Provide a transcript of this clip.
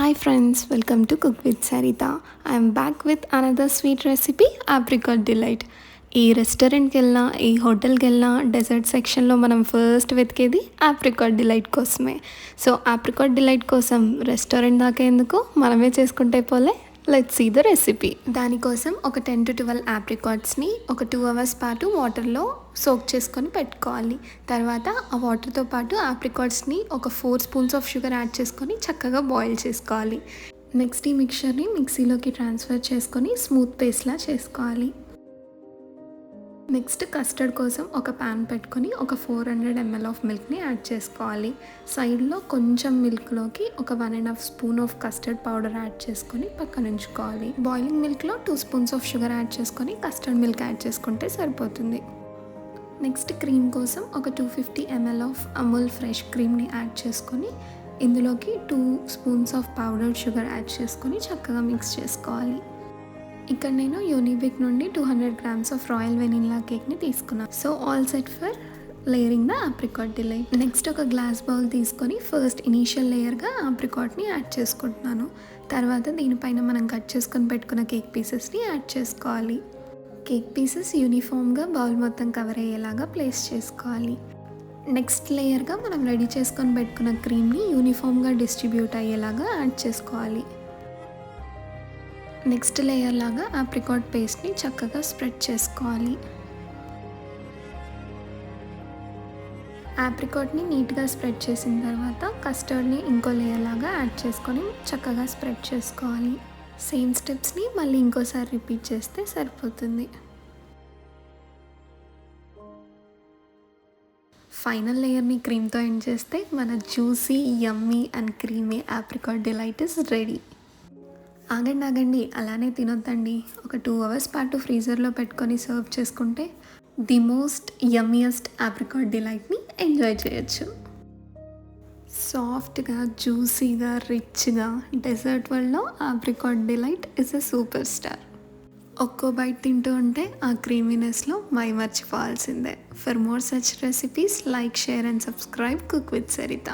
Hi friends, welcome to Cook with Sarita. I am back with another sweet recipe, apricot delight. ఈ రెస్టారెంట్కి వెళ్ళినా ఈ హోటల్కి వెళ్ళినా డెజర్ట్ సెక్షన్లో మనం ఫస్ట్ వెతికేది ఆప్రికాట్ డిలైట్ కోసమే. సో ఆప్రికాట్ డిలైట్ కోసం రెస్టారెంట్ దాకా ఎందుకు, మనమే చేసుకుంటే పోలే. Let's see the recipe. దానికోసం ఒక 10 to 12 ఆప్రికాట్స్ని ఒక 2 hours పాటు వాటర్లో సోక్ చేసుకొని పెట్టుకోవాలి. తర్వాత ఆ వాటర్తో పాటు ఆప్రికాట్స్ని ఒక 4 spoons ఆఫ్ షుగర్ యాడ్ చేసుకొని చక్కగా బాయిల్ చేసుకోవాలి. నెక్స్ట్ ఈ మిక్చర్ని మిక్సీలోకి ట్రాన్స్ఫర్ చేసుకొని స్మూత్ పేస్ట్లా చేసుకోవాలి. నెక్స్ట్ కస్టర్డ్ కోసం ఒక ప్యాన్ పెట్టుకొని ఒక 400 ml ఆఫ్ మిల్క్ని యాడ్ చేసుకోవాలి. సైడ్లో కొంచెం మిల్క్లోకి ఒక 1.5 spoon of custard powder add చేసుకొని పక్కన ఉంచుకోవాలి. బాయిలింగ్ మిల్క్లో 2 spoons ఆఫ్ షుగర్ యాడ్ చేసుకొని కస్టర్డ్ మిల్క్ యాడ్ చేసుకుంటే సరిపోతుంది. నెక్స్ట్ క్రీమ్ కోసం ఒక 250 ml ఆఫ్ అమూల్ ఫ్రెష్ క్రీమ్ని యాడ్ చేసుకొని ఇందులోకి 2 spoons of powdered sugar add చేసుకొని చక్కగా మిక్స్ చేసుకోవాలి. ఇక్కడ నేను యూనిబిక్ నుండి 200 grams ఆఫ్ రాయల్ వెనిలా కేక్ని తీసుకున్నాను. So all set for layering the apricot delight. Next ఒక గ్లాస్ బౌల్ తీసుకొని ఫస్ట్ ఇనీషియల్ లేయర్గా ఆప్రికాట్ని యాడ్ చేసుకుంటున్నాను. తర్వాత దీనిపైన మనం కట్ చేసుకొని పెట్టుకున్న కేక్ పీసెస్ని యాడ్ చేసుకోవాలి. కేక్ పీసెస్ యూనిఫామ్గా బౌల్ మొత్తం కవర్ అయ్యేలాగా ప్లేస్ చేసుకోవాలి. నెక్స్ట్ లేయర్గా మనం రెడీ చేసుకొని పెట్టుకున్న క్రీమ్ని యూనిఫామ్గా డిస్ట్రిబ్యూట్ అయ్యేలాగా యాడ్ చేసుకోవాలి. నెక్స్ట్ లేయర్ లాగా ఆప్రికాట్ పేస్ట్ని చక్కగా స్ప్రెడ్ చేసుకోవాలి. ఆప్రికాట్ని నీట్గా స్ప్రెడ్ చేసిన తర్వాత కస్టర్డ్ని ఇంకో లేయర్ లాగా యాడ్ చేసుకొని చక్కగా స్ప్రెడ్ చేసుకోవాలి. సేమ్ స్టెప్స్ని మళ్ళీ ఇంకోసారి రిపీట్ చేస్తే సరిపోతుంది. ఫైనల్ లేయర్ని క్రీమ్తో ఎండ్ చేస్తే మన juicy yummy and creamy apricot delight is ready. ఆగండి, అలానే తినొద్దండి. ఒక 2 hours పాటు ఫ్రీజర్లో పెట్టుకొని సర్వ్ చేసుకుంటే ది మోస్ట్ యమ్మియస్ట్ ఆప్రికాట్ డిలైట్ని ఎంజాయ్ చేయొచ్చు. సాఫ్ట్గా, జ్యూసీగా, రిచ్గా డెజర్ట్ వరల్డ్లో apricot delight is a super star. ఒక్కో బైట్ తింటూ ఉంటే ఆ క్రీమీనెస్లో మై మర్చిపోవాల్సిందే. For more such recipes like, share and subscribe cook with Saritha.